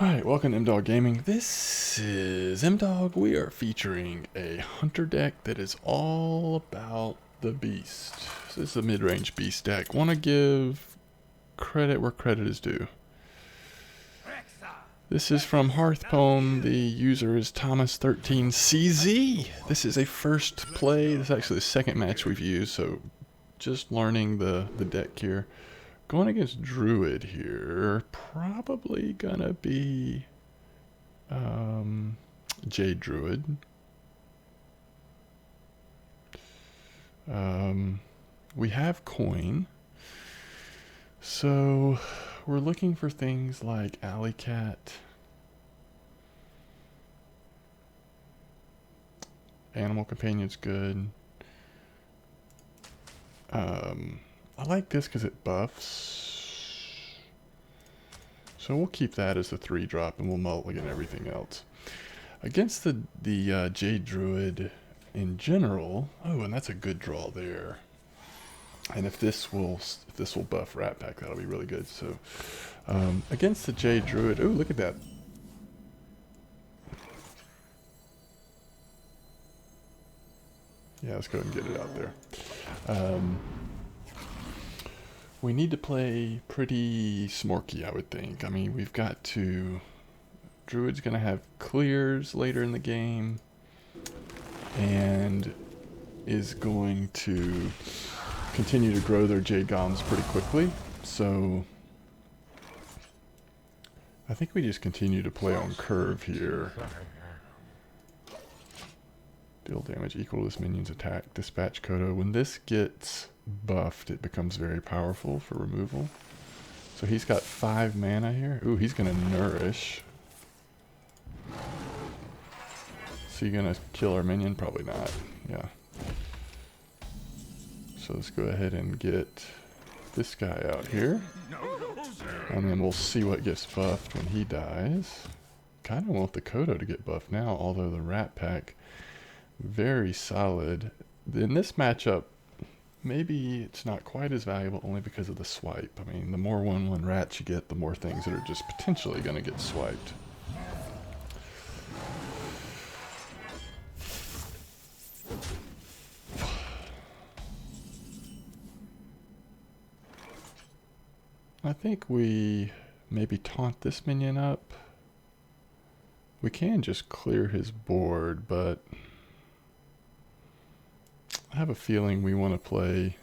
Alright, welcome to M-Dog Gaming. This is M-Dog. We are featuring a hunter deck that is all about the beast. So this is a mid-range beast deck. Want to give credit where credit is due. This is from Hearth Poem. The user is Thomas13CZ. This is a first play. This is actually the second match we've used, so just learning the deck here. Going against Druid here, probably gonna be Jade Druid. We have coin, so we're looking for things like Alley Cat, Animal Companion's good. I like this because it buffs. So we'll keep that as the 3-drop and we'll mulligan everything else. Against the Jade Druid in general, oh, and that's a good draw there. And if this will buff Rat Pack, that'll be really good. So against the Jade Druid, oh, look at that. Yeah, let's go ahead and get it out there. We need to play pretty smorky, I would think. I mean, we've got to... Druid's going to have clears later in the game. And is going to continue to grow their Jade Golems pretty quickly. So... I think we just continue to play on curve here. Deal damage equal to this minion's attack. Dispatch Kodo. When this gets buffed, it becomes very powerful for removal. So he's got 5 mana here. Ooh, he's going to nourish. Is he going to kill our minion? Probably not. Yeah. So let's go ahead and get this guy out here. And then we'll see what gets buffed when he dies. Kind of want the Kodo to get buffed now, although the Rat Pack, very solid. In this matchup, maybe it's not quite as valuable only because of the swipe. I mean, the more 1/1 rats you get, the more things that are just potentially going to get swiped. I think we maybe taunt this minion up. We can just clear his board, but I have a feeling we want to play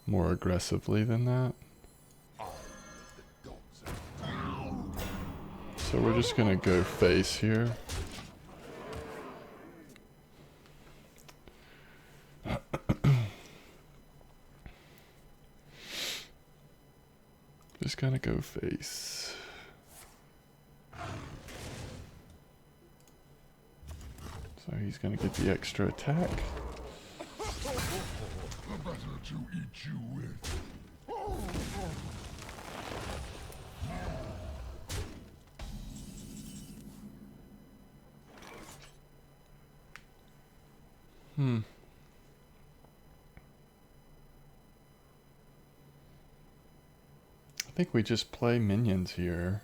more aggressively than that. So we're just going to go face here. Just going to go face. So he's going to get the extra attack. Better to eat you with. I think we just play minions here.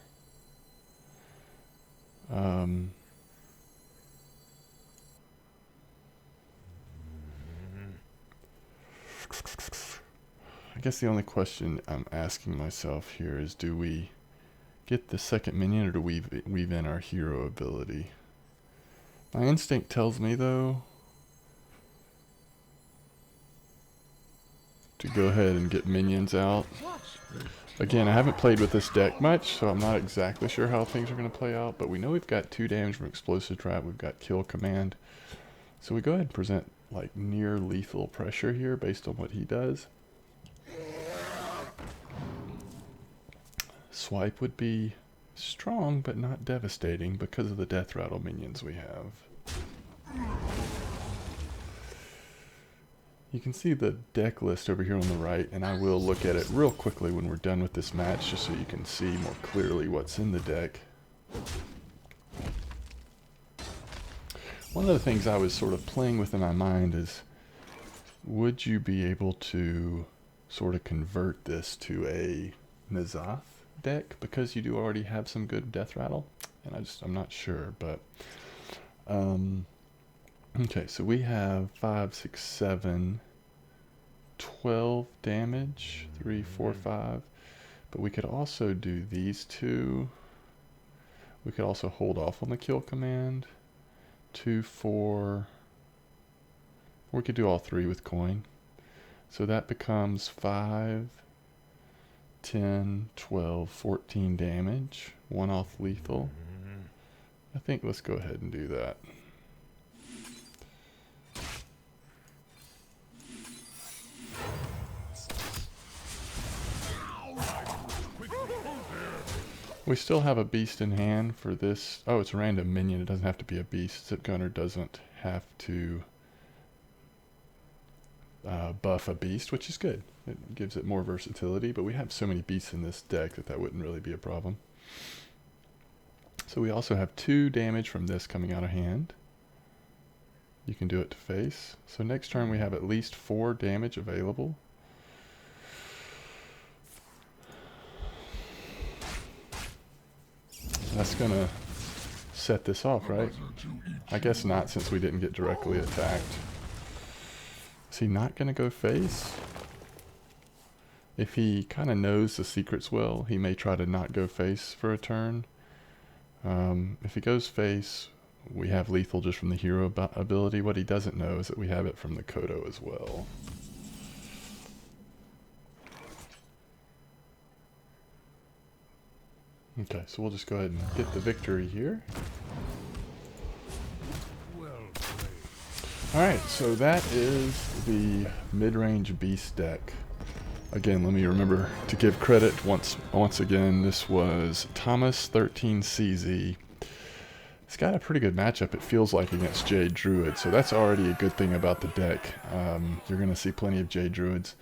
I guess the only question I'm asking myself here is, do we get the second minion or do we weave in our hero ability? My instinct tells me, though, to go ahead and get minions out. Again, I haven't played with this deck much, so I'm not exactly sure how things are going to play out, but we know we've got 2 damage from Explosive Trap, we've got Kill Command. So we go ahead and present like near lethal pressure here based on what he does. Swipe would be strong, but not devastating because of the Death Rattle minions we have. You can see the deck list over here on the right, and I will look at it real quickly when we're done with this match, just so you can see more clearly what's in the deck. One of the things I was sort of playing with in my mind is, would you be able to sort of convert this to a Nazath deck because you do already have some good death rattle, and I'm not sure, but okay, so we have 5, 6, 7, 12 damage, 3, 4, 5, but we could also do these two. We could also hold off on the kill command. 2, 4. We could do all 3 with coin. So that becomes 5, 10, 12, 14 damage. 1 off lethal. I think let's go ahead and do that. We still have a beast in hand for this. Oh, it's a random minion. It doesn't have to be a beast. Zip Gunner doesn't have to buff a beast, which is good. It gives it more versatility, but we have so many beasts in this deck that wouldn't really be a problem. So we also have 2 damage from this coming out of hand. You can do it to face. So next turn we have at least 4 damage available. That's gonna set this off, right? I guess not, since we didn't get directly attacked. Is he not gonna go face? If he kind of knows the secrets well, he may try to not go face for a turn. If he goes face, we have lethal just from the hero ability. What he doesn't know is that we have it from the Kodo as well. Okay, so we'll just go ahead and get the victory here. Alright, so that is the mid-range beast deck. Again, let me remember to give credit once again. This was Thomas 13CZ. It's got a pretty good matchup, it feels like, against Jade Druid, so that's already a good thing about the deck. You're going to see plenty of Jade Druids.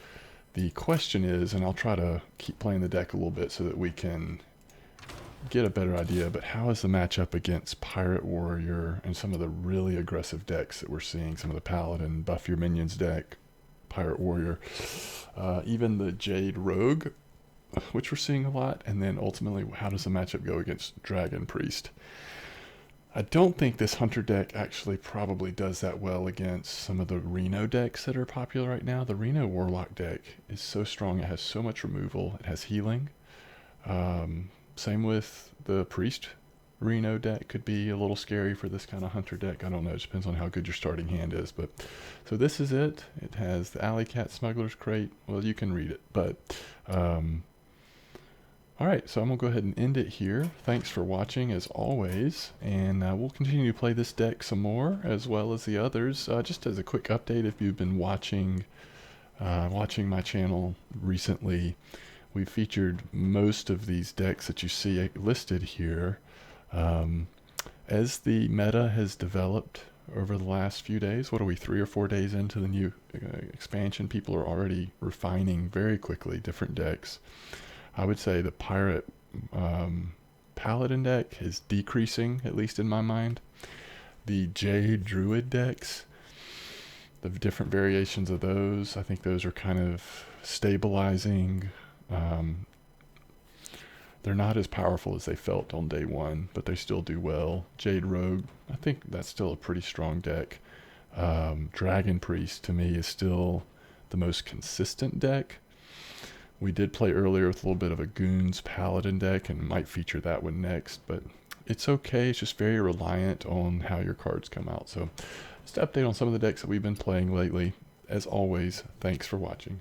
The question is, and I'll try to keep playing the deck a little bit so that we can get a better idea, but how is the matchup against Pirate Warrior and some of the really aggressive decks that we're seeing? Some of the Paladin, Buff Your Minions deck, Pirate Warrior, even the Jade Rogue, which we're seeing a lot, and then ultimately how does the matchup go against Dragon Priest? I don't think this Hunter deck actually probably does that well against some of the Reno decks that are popular right now. The Reno Warlock deck is so strong, it has so much removal, it has healing. Same with the Priest Reno deck, could be a little scary for this kind of Hunter deck. I don't know, it depends on how good your starting hand is. But so this is it. It has the Alley Cat Smuggler's Crate. Well, you can read it, but alright, so I'm going to go ahead and end it here. Thanks for watching as always, and we'll continue to play this deck some more as well as the others. Just as a quick update, if you've been watching my channel recently, we've featured most of these decks that you see listed here. As the meta has developed over the last few days, what are we, 3 or 4 days into the new expansion, people are already refining very quickly different decks. I would say the Pirate Paladin deck is decreasing, at least in my mind. The Jade Druid decks, the different variations of those, I think those are kind of stabilizing. They're not as powerful as they felt on day one, but they still do well. Jade Rogue, I think that's still a pretty strong deck. Dragon Priest, to me, is still the most consistent deck. We did play earlier with a little bit of a Goons Paladin deck and might feature that one next, but it's okay. It's just very reliant on how your cards come out. So just to update on some of the decks that we've been playing lately. As always, thanks for watching.